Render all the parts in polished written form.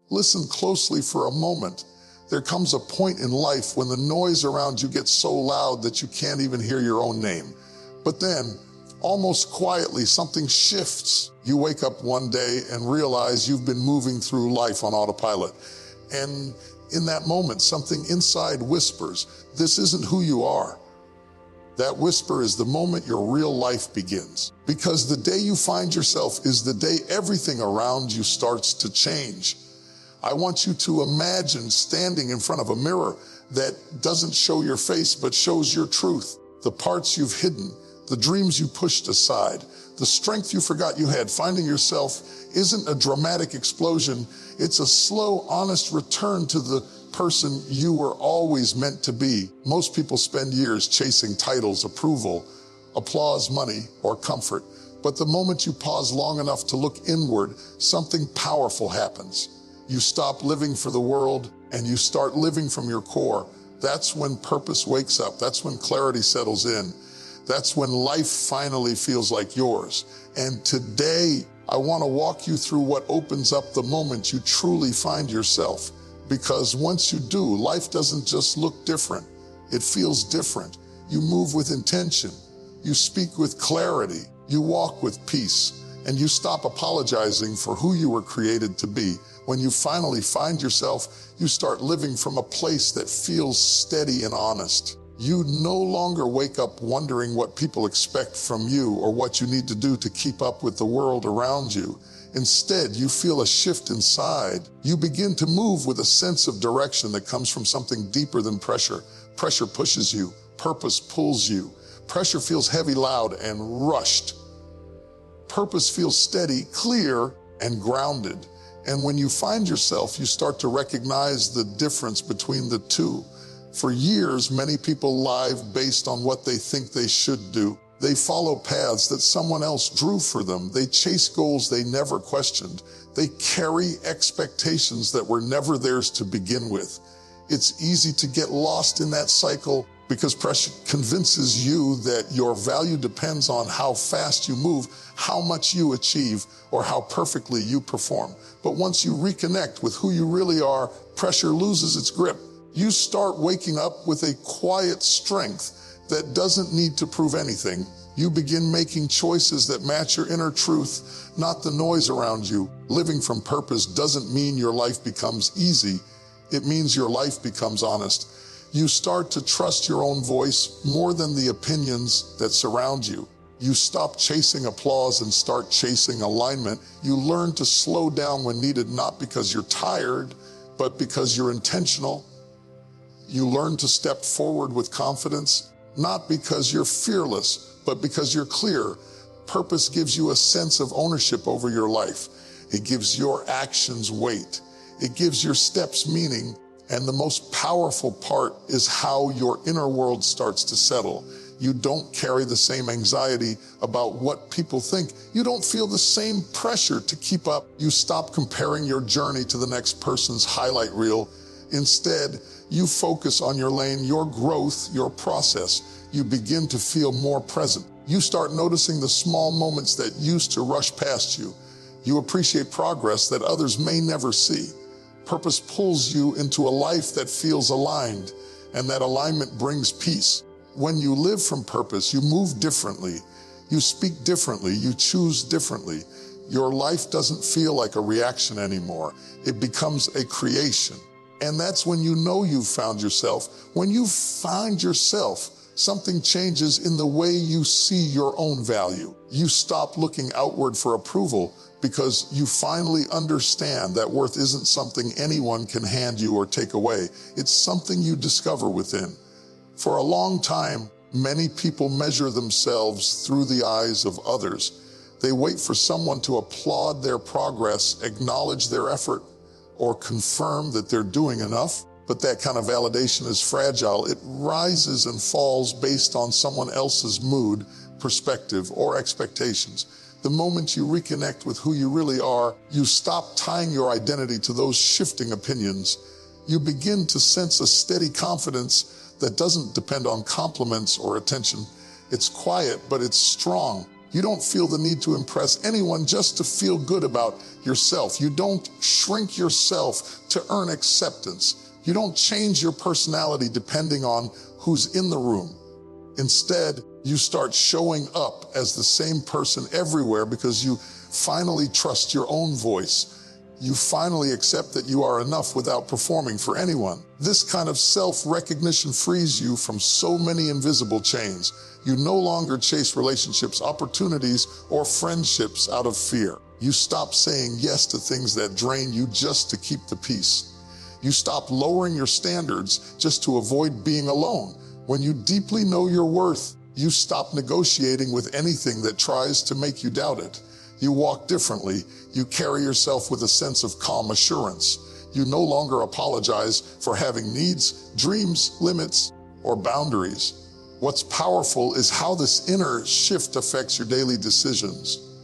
Listen closely for a moment. There comes a point in life when the noise around you gets so loud that you can't even hear your own name. But then, almost quietly, something shifts. You wake up one day and realize you've been moving through life on autopilot. And in that moment, something inside whispers, "This isn't who you are." That whisper is the moment your real life begins. Because the day you find yourself is the day everything around you starts to change. I want you to imagine standing in front of a mirror that doesn't show your face but shows your truth, the parts you've hidden, the dreams you pushed aside, the strength you forgot you had. Finding yourself isn't a dramatic explosion, it's a slow, honest return to the person you were always meant to be. Most people spend years chasing titles, approval, applause, money, or comfort. But the moment you pause long enough to look inward, something powerful happens. You stop living for the world and you start living from your core. That's when purpose wakes up. That's when clarity settles in. That's when life finally feels like yours. And today, I want to walk you through what opens up the moment you truly find yourself. Because once you do, life doesn't just look different. It feels different. You move with intention. You speak with clarity. You walk with peace. And you stop apologizing for who you were created to be. When you finally find yourself, you start living from a place that feels steady and honest. You no longer wake up wondering what people expect from you or what you need to do to keep up with the world around you. Instead, you feel a shift inside. You begin to move with a sense of direction that comes from something deeper than pressure. Pressure pushes you. Purpose pulls you. Pressure feels heavy, loud, and rushed. Purpose feels steady, clear, and grounded. And when you find yourself, you start to recognize the difference between the two. For years, many people live based on what they think they should do. They follow paths that someone else drew for them. They chase goals they never questioned. They carry expectations that were never theirs to begin with. It's easy to get lost in that cycle because pressure convinces you that your value depends on how fast you move, how much you achieve, or how perfectly you perform. But once you reconnect with who you really are, pressure loses its grip. You start waking up with a quiet strength that doesn't need to prove anything. You begin making choices that match your inner truth, not the noise around you. Living from purpose doesn't mean your life becomes easy. It means your life becomes honest. You start to trust your own voice more than the opinions that surround you. You stop chasing applause and start chasing alignment. You learn to slow down when needed, not because you're tired, but because you're intentional. You learn to step forward with confidence, not because you're fearless, but because you're clear. Purpose gives you a sense of ownership over your life. It gives your actions weight. It gives your steps meaning. And the most powerful part is how your inner world starts to settle. You don't carry the same anxiety about what people think. You don't feel the same pressure to keep up. You stop comparing your journey to the next person's highlight reel. Instead, you focus on your lane, your growth, your process. You begin to feel more present. You start noticing the small moments that used to rush past you. You appreciate progress that others may never see. Purpose pulls you into a life that feels aligned, and that alignment brings peace. When you live from purpose, you move differently. You speak differently. You choose differently. Your life doesn't feel like a reaction anymore. It becomes a creation. And that's when you know you've found yourself. When you find yourself, something changes in the way you see your own value. You stop looking outward for approval because you finally understand that worth isn't something anyone can hand you or take away. It's something you discover within. For a long time, many people measure themselves through the eyes of others. They wait for someone to applaud their progress, acknowledge their effort, or confirm that they're doing enough. But that kind of validation is fragile. It rises and falls based on someone else's mood, perspective, or expectations. The moment you reconnect with who you really are, you stop tying your identity to those shifting opinions. You begin to sense a steady confidence that doesn't depend on compliments or attention. It's quiet, but it's strong. You don't feel the need to impress anyone just to feel good about yourself. You don't shrink yourself to earn acceptance. You don't change your personality depending on who's in the room. Instead, you start showing up as the same person everywhere because you finally trust your own voice. You finally accept that you are enough without performing for anyone. This kind of self-recognition frees you from so many invisible chains. You no longer chase relationships, opportunities, or friendships out of fear. You stop saying yes to things that drain you just to keep the peace. You stop lowering your standards just to avoid being alone. When you deeply know your worth, you stop negotiating with anything that tries to make you doubt it. You walk differently. You carry yourself with a sense of calm assurance. You no longer apologize for having needs, dreams, limits, or boundaries. What's powerful is how this inner shift affects your daily decisions.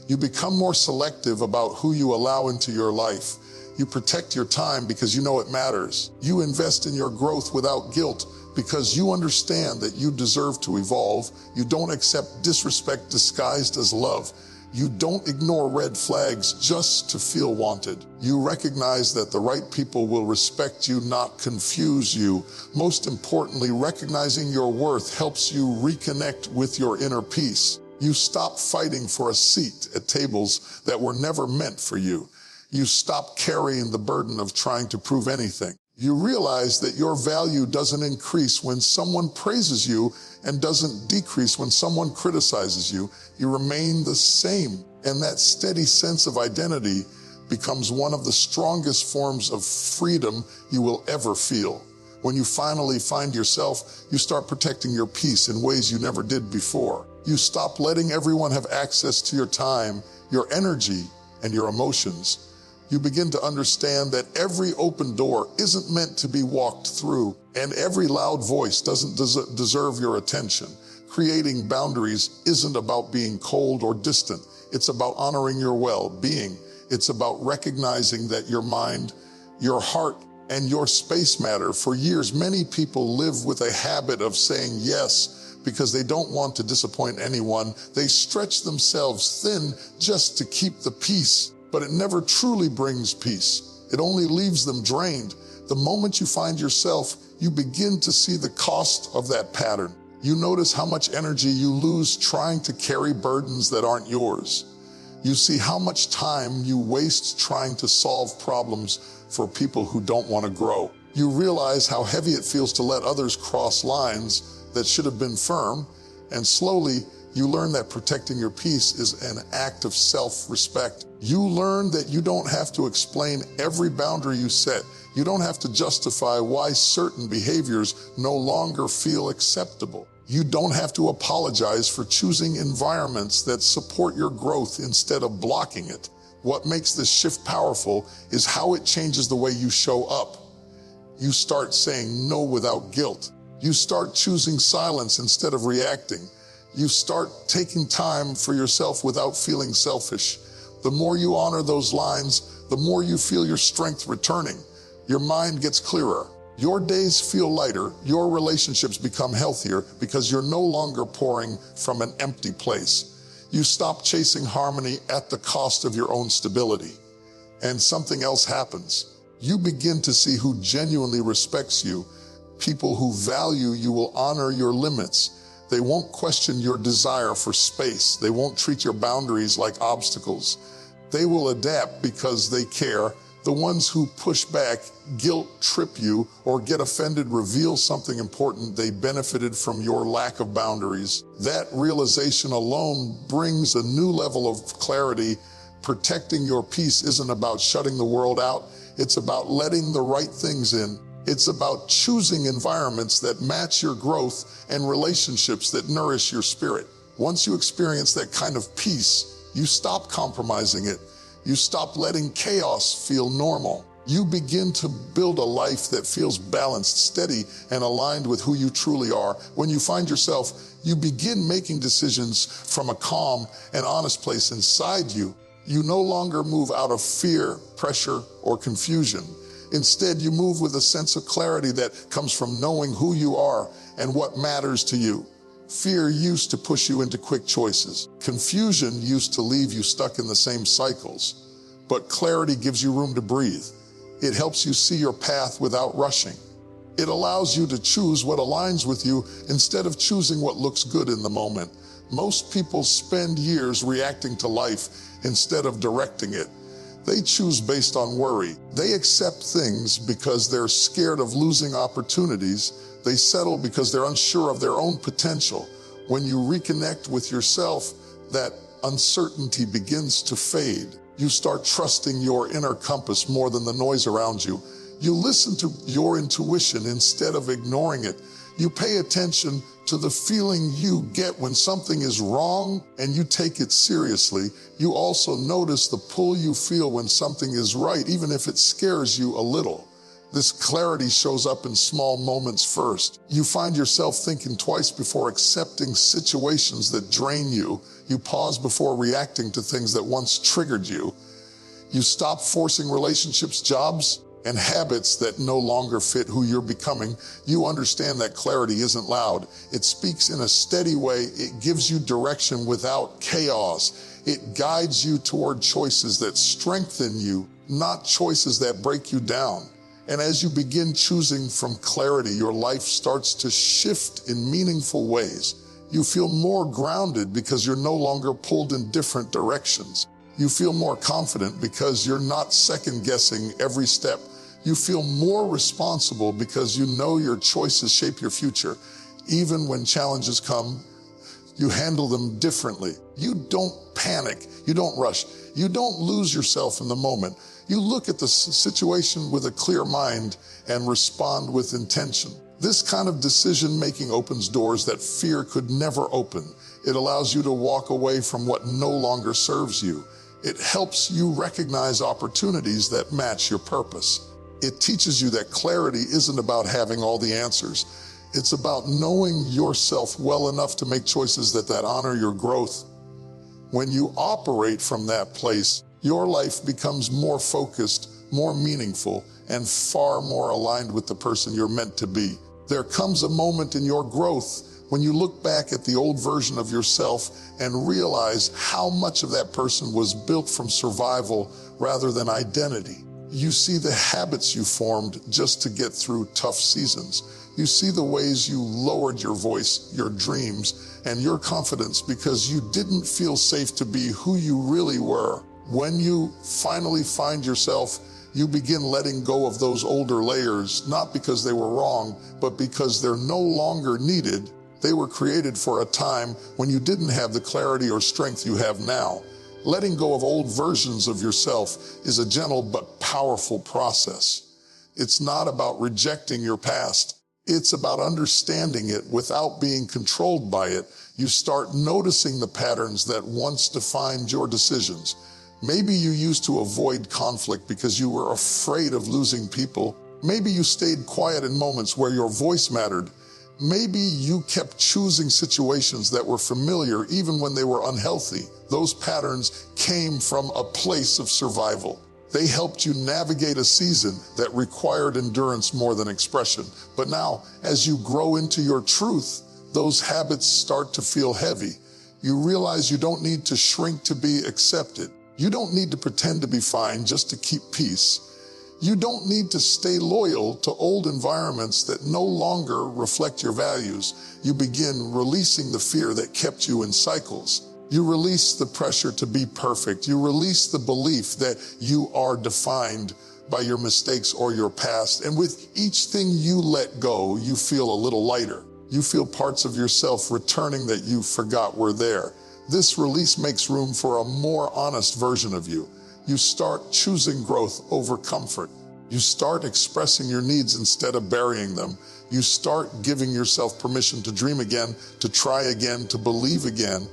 You become more selective about who you allow into your life. You protect your time because you know it matters. You invest in your growth without guilt because you understand that you deserve to evolve. You don't accept disrespect disguised as love. You don't ignore red flags just to feel wanted. You recognize that the right people will respect you, not confuse you. Most importantly, recognizing your worth helps you reconnect with your inner peace. You stop fighting for a seat at tables that were never meant for you. You stop carrying the burden of trying to prove anything. You realize that your value doesn't increase when someone praises you and doesn't decrease when someone criticizes you. You remain the same, and that steady sense of identity becomes one of the strongest forms of freedom you will ever feel. When you finally find yourself, you start protecting your peace in ways you never did before. You stop letting everyone have access to your time, your energy, and your emotions. You begin to understand that every open door isn't meant to be walked through, and every loud voice doesn't deserve your attention. Creating boundaries isn't about being cold or distant. It's about honoring your well-being. It's about recognizing that your mind, your heart, and your space matter. For years, many people live with a habit of saying yes because they don't want to disappoint anyone. They stretch themselves thin just to keep the peace. But it never truly brings peace. It only leaves them drained. The moment you find yourself, you begin to see the cost of that pattern. You notice how much energy you lose trying to carry burdens that aren't yours. You see how much time you waste trying to solve problems for people who don't want to grow. You realize how heavy it feels to let others cross lines that should have been firm, and slowly, you learn that protecting your peace is an act of self-respect. You learn that you don't have to explain every boundary you set. You don't have to justify why certain behaviors no longer feel acceptable. You don't have to apologize for choosing environments that support your growth instead of blocking it. What makes this shift powerful is how it changes the way you show up. You start saying no without guilt. You start choosing silence instead of reacting. You start taking time for yourself without feeling selfish. The more you honor those lines, the more you feel your strength returning. Your mind gets clearer. Your days feel lighter. Your relationships become healthier because you're no longer pouring from an empty place. You stop chasing harmony at the cost of your own stability. And something else happens. You begin to see who genuinely respects you. People who value you will honor your limits. They won't question your desire for space. They won't treat your boundaries like obstacles. They will adapt because they care. The ones who push back, guilt trip you, or get offended reveal something important. They benefited from your lack of boundaries. That realization alone brings a new level of clarity. Protecting your peace isn't about shutting the world out. It's about letting the right things in. It's about choosing environments that match your growth and relationships that nourish your spirit. Once you experience that kind of peace, you stop compromising it. You stop letting chaos feel normal. You begin to build a life that feels balanced, steady, and aligned with who you truly are. When you find yourself, you begin making decisions from a calm and honest place inside you. You no longer move out of fear, pressure, or confusion. Instead, you move with a sense of clarity that comes from knowing who you are and what matters to you. Fear used to push you into quick choices. Confusion used to leave you stuck in the same cycles. But clarity gives you room to breathe. It helps you see your path without rushing. It allows you to choose what aligns with you instead of choosing what looks good in the moment. Most people spend years reacting to life instead of directing it. They choose based on worry. They accept things because they're scared of losing opportunities. They settle because they're unsure of their own potential. When you reconnect with yourself, that uncertainty begins to fade. You start trusting your inner compass more than the noise around you. You listen to your intuition instead of ignoring it. You pay attention to the feeling you get when something is wrong and you take it seriously. You also notice the pull you feel when something is right, even if it scares you a little. This clarity shows up in small moments first. You find yourself thinking twice before accepting situations that drain you. You pause before reacting to things that once triggered you. You stop forcing relationships, jobs, and habits that no longer fit who you're becoming. You understand that clarity isn't loud. It speaks in a steady way. It gives you direction without chaos. It guides you toward choices that strengthen you, not choices that break you down. And as you begin choosing from clarity, your life starts to shift in meaningful ways. You feel more grounded because you're no longer pulled in different directions. You feel more confident because you're not second-guessing every step. You feel more responsible because you know your choices shape your future. Even when challenges come, you handle them differently. You don't panic. You don't rush. You don't lose yourself in the moment. You look at the situation with a clear mind and respond with intention. This kind of decision-making opens doors that fear could never open. It allows you to walk away from what no longer serves you. It helps you recognize opportunities that match your purpose. It teaches you that clarity isn't about having all the answers. It's about knowing yourself well enough to make choices that honor your growth. When you operate from that place, your life becomes more focused, more meaningful, and far more aligned with the person you're meant to be. There comes a moment in your growth when you look back at the old version of yourself and realize how much of that person was built from survival rather than identity. You see the habits you formed just to get through tough seasons. You see the ways you lowered your voice, your dreams, and your confidence because you didn't feel safe to be who you really were. When you finally find yourself, you begin letting go of those older layers, not because they were wrong, but because they're no longer needed. They were created for a time when you didn't have the clarity or strength you have now. Letting go of old versions of yourself is a gentle but powerful process. It's not about rejecting your past. It's about understanding it without being controlled by it. You start noticing the patterns that once defined your decisions. Maybe you used to avoid conflict because you were afraid of losing people. Maybe you stayed quiet in moments where your voice mattered. Maybe you kept choosing situations that were familiar even when they were unhealthy. Those patterns came from a place of survival. They helped you navigate a season that required endurance more than expression. But now, as you grow into your truth, those habits start to feel heavy. You realize you don't need to shrink to be accepted. You don't need to pretend to be fine just to keep peace. You don't need to stay loyal to old environments that no longer reflect your values. You begin releasing the fear that kept you in cycles. You release the pressure to be perfect. You release the belief that you are defined by your mistakes or your past. And with each thing you let go, you feel a little lighter. You feel parts of yourself returning that you forgot were there. This release makes room for a more honest version of you. You start choosing growth over comfort. You start expressing your needs instead of burying them. You start giving yourself permission to dream again, to try again, to believe again.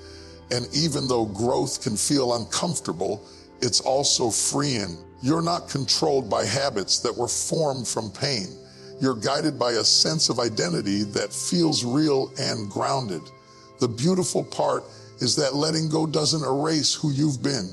And even though growth can feel uncomfortable, it's also freeing. You're not controlled by habits that were formed from pain. You're guided by a sense of identity that feels real and grounded. The beautiful part is that letting go doesn't erase who you've been.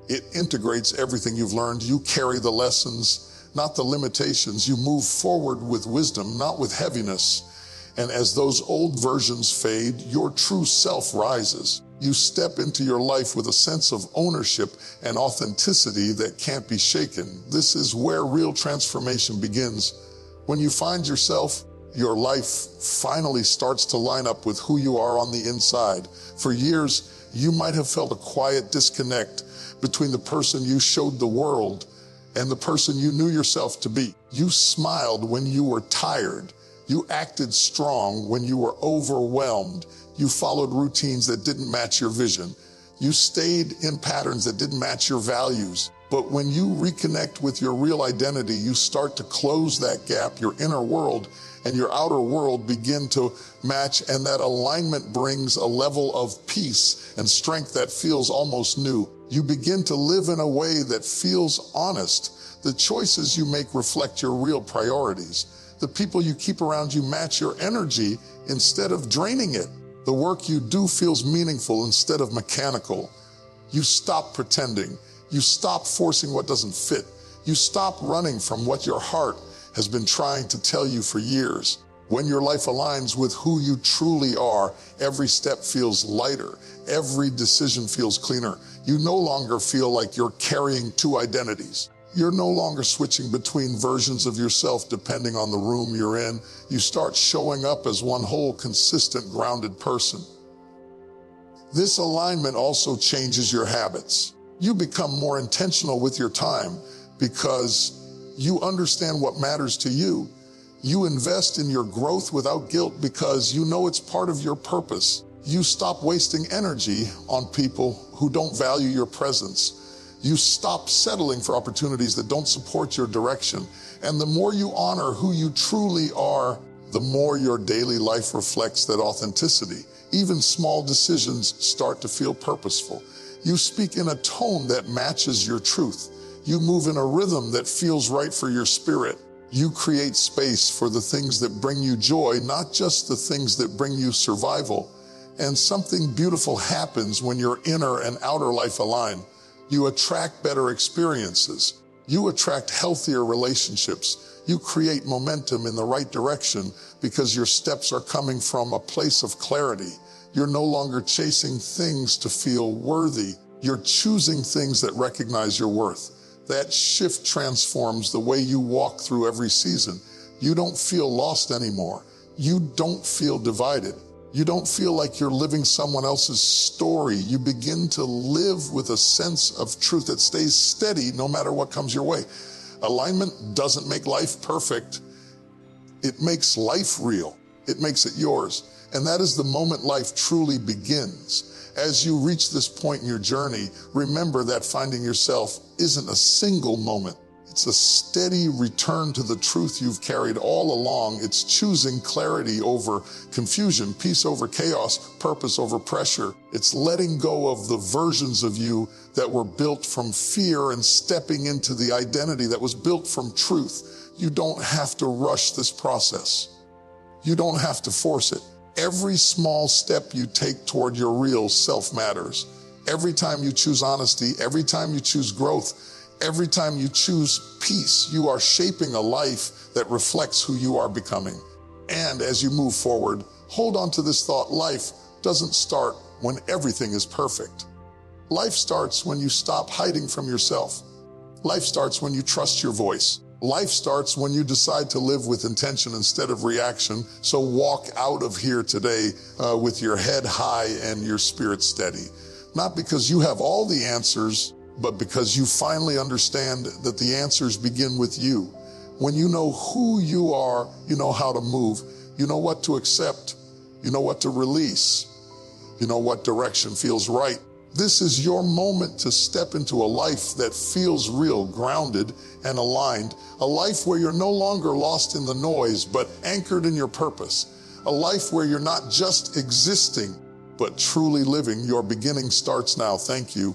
It integrates everything you've learned. You carry the lessons, not the limitations. You move forward with wisdom, not with heaviness. And as those old versions fade, your true self rises. You step into your life with a sense of ownership and authenticity that can't be shaken. This is where real transformation begins. When you find yourself, your life finally starts to line up with who you are on the inside. For years, you might have felt a quiet disconnect between the person you showed the world and the person you knew yourself to be. You smiled when you were tired. You acted strong when you were overwhelmed. You followed routines that didn't match your vision. You stayed in patterns that didn't match your values. But when you reconnect with your real identity, you start to close that gap. Your inner world and your outer world begin to match, and that alignment brings a level of peace and strength that feels almost new. You begin to live in a way that feels honest. The choices you make reflect your real priorities. The people you keep around you match your energy instead of draining it. The work you do feels meaningful instead of mechanical. You stop pretending. You stop forcing what doesn't fit. You stop running from what your heart has been trying to tell you for years. When your life aligns with who you truly are, every step feels lighter. Every decision feels cleaner. You no longer feel like you're carrying two identities. You're no longer switching between versions of yourself depending on the room you're in. You start showing up as one whole, consistent, grounded person. This alignment also changes your habits. You become more intentional with your time because you understand what matters to you. You invest in your growth without guilt because you know it's part of your purpose. You stop wasting energy on people who don't value your presence. You stop settling for opportunities that don't support your direction. And the more you honor who you truly are, the more your daily life reflects that authenticity. Even small decisions start to feel purposeful. You speak in a tone that matches your truth. You move in a rhythm that feels right for your spirit. You create space for the things that bring you joy, not just the things that bring you survival. And something beautiful happens when your inner and outer life align. You attract better experiences. You attract healthier relationships. You create momentum in the right direction because your steps are coming from a place of clarity. You're no longer chasing things to feel worthy. You're choosing things that recognize your worth. That shift transforms the way you walk through every season. You don't feel lost anymore. You don't feel divided. You don't feel like you're living someone else's story. You begin to live with a sense of truth that stays steady no matter what comes your way. Alignment doesn't make life perfect. It makes life real. It makes it yours. And that is the moment life truly begins. As you reach this point in your journey, remember that finding yourself isn't a single moment. It's a steady return to the truth you've carried all along. It's choosing clarity over confusion, peace over chaos, purpose over pressure. It's letting go of the versions of you that were built from fear and stepping into the identity that was built from truth. You don't have to rush this process. You don't have to force it. Every small step you take toward your real self matters. Every time you choose honesty, every time you choose growth, every time you choose peace, you are shaping a life that reflects who you are becoming. And as you move forward, hold on to this thought: life doesn't start when everything is perfect. Life starts when you stop hiding from yourself. Life starts when you trust your voice. Life starts when you decide to live with intention instead of reaction. So walk out of here today with your head high and your spirit steady. Not because you have all the answers, but because you finally understand that the answers begin with you. When you know who you are, you know how to move. You know what to accept. You know what to release. You know what direction feels right. This is your moment to step into a life that feels real, grounded and aligned. A life where you're no longer lost in the noise, but anchored in your purpose. A life where you're not just existing, but truly living. Your beginning starts now. Thank you.